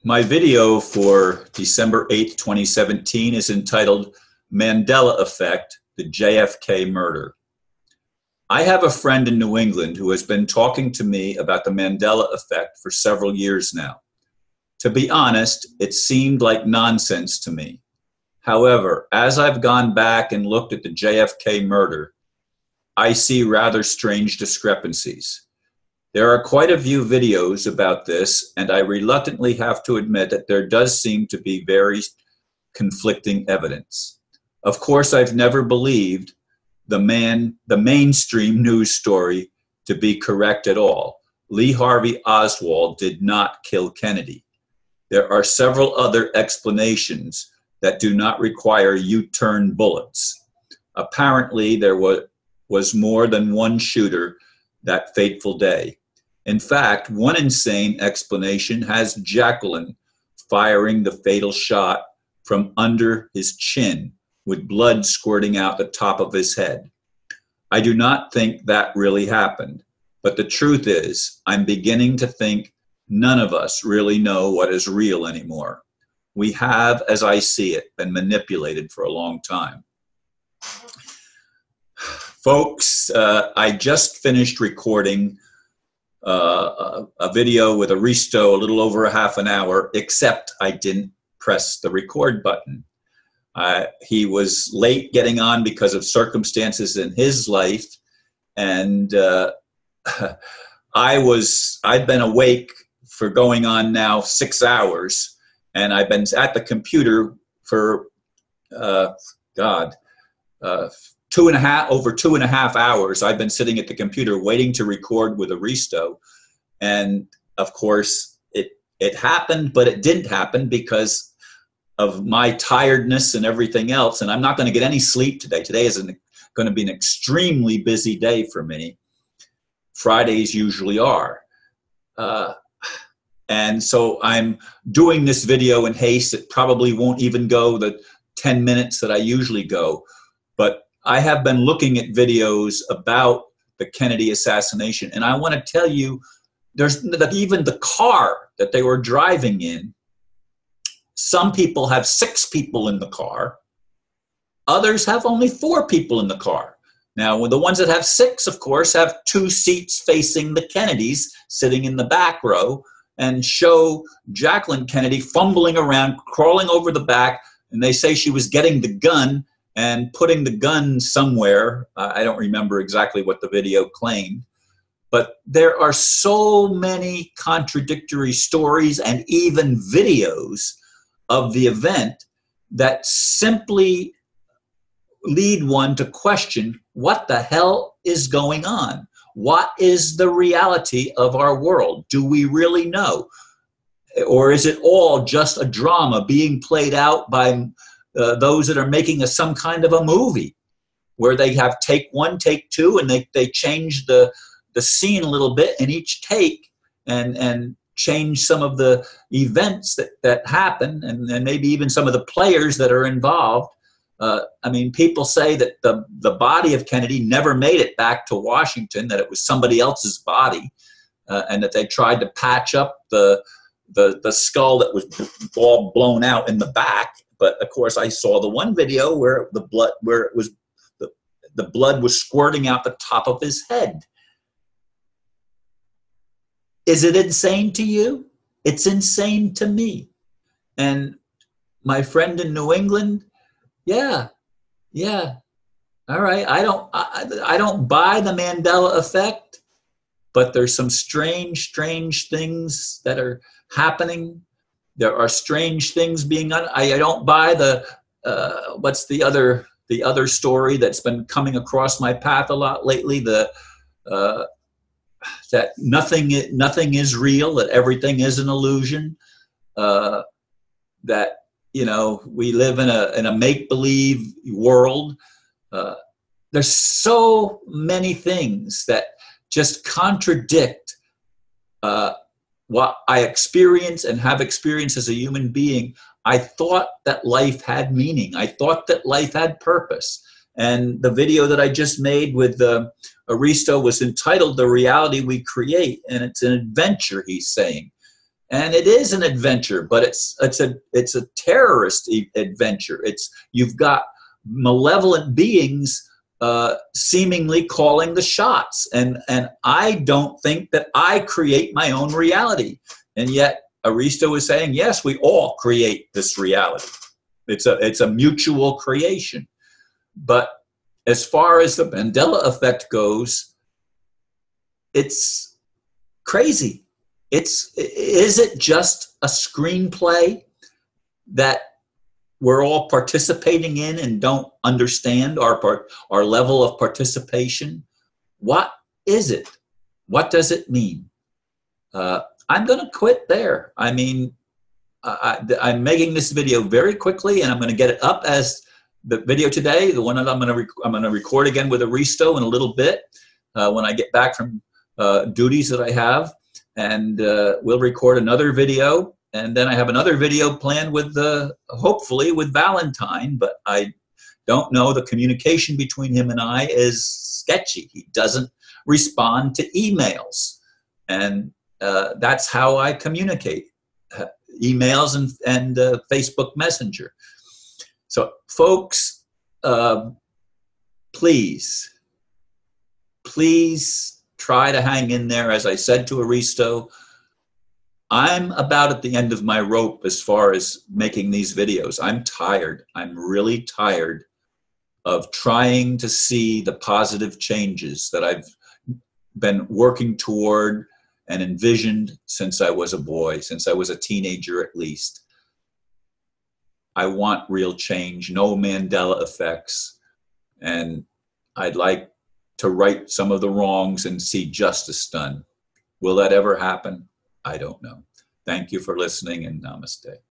My video for December 8th, 2017 is entitled Mandela Effect, the JFK Murder. I have a friend in New England who has been talking to me about the Mandela Effect for several years now. To be honest, it seemed like nonsense to me. However, as I've gone back and looked at the JFK murder, I see rather strange discrepancies. There are quite a few videos about this, and I reluctantly have to admit that there does seem to be very conflicting evidence. Of course, I've never believed the mainstream news story to be correct at all. Lee Harvey Oswald did not kill Kennedy. There are several other explanations that do not require U-turn bullets. Apparently, there was more than one shooter that fateful day. In fact, one insane explanation has Jacqueline firing the fatal shot from under his chin with blood squirting out the top of his head. I do not think that really happened, but the truth is, I'm beginning to think none of us really know what is real anymore. We have, as I see it, been manipulated for a long time. Folks, I just finished recording a video with Aristo a little over a half an hour, except I didn't press the record button. He was late getting on because of circumstances in his life, and I've been awake for going on now 6 hours, and I've been at the computer for over 2.5 hours. I've been sitting at the computer waiting to record with Aristo, and of course it happened, but it didn't happen because of my tiredness and everything else, and I'm not going to get any sleep today. Today is going to be an extremely busy day for me. Fridays usually are. And so I'm doing this video in haste. It probably won't even go the 10 minutes that I usually go, but I have been looking at videos about the Kennedy assassination, and I want to tell you, there's even the car that they were driving in. Some people have 6 people in the car. Others have only 4 people in the car. Now, the ones that have 6, of course, have 2 seats facing the Kennedys sitting in the back row, and show Jacqueline Kennedy fumbling around, crawling over the back, and they say she was getting the gun and putting the gun somewhere. I don't remember exactly what the video claimed, but there are so many contradictory stories and even videos of the event that simply lead one to question what the hell is going on. What is the reality of our world? Do we really know? Or is it all just a drama being played out by those that are making some kind of a movie where they have take 1, take 2, and they change the scene a little bit in each take and change some of the events that happen and maybe even some of the players that are involved. I mean, people say that the body of Kennedy never made it back to Washington, that it was somebody else's body, and that they tried to patch up the skull that was all blown out in the back. But of course, I saw the one video where the blood was squirting out the top of his head. Is it insane to you? It's insane to me. And my friend in New England, yeah. All right. I don't buy the Mandela effect, but there's some strange things that are happening. There are strange things being done. I don't buy the what's the other story that's been coming across my path a lot lately, that nothing is real, that everything is an illusion, that we live in a make-believe world. There's so many things that just contradict what I experience and have experienced as a human being. I thought that life had meaning. I thought that life had purpose. And the video that I just made with Aristo was entitled "The Reality We Create," and it's an adventure, he's saying. And it is an adventure, but it's a terrorist adventure. You've got malevolent beings seemingly calling the shots, and I don't think that I create my own reality. And yet Aristo is saying, yes, we all create this reality. It's a mutual creation. But as far as the Mandela effect goes, it's crazy. Is it just a screenplay that we're all participating in and don't understand our level of participation? What is it? What does it mean? I'm going to quit there. I mean, I'm making this video very quickly, and I'm going to get it up as the video today, the one that I'm going to record again with Aristo in a little bit when I get back from duties that I have. And we'll record another video, and then I have another video planned with hopefully with Valentine, but I don't know. The communication between him and I is sketchy. He doesn't respond to emails, and that's how I communicate, emails and Facebook Messenger. So folks, please try to hang in there. As I said to Aristo, I'm about at the end of my rope as far as making these videos. I'm tired. I'm really tired of trying to see the positive changes that I've been working toward and envisioned since I was a boy, since I was a teenager at least. I want real change, no Mandela effects, and I'd like to right some of the wrongs and see justice done. Will that ever happen? I don't know. Thank you for listening, and namaste.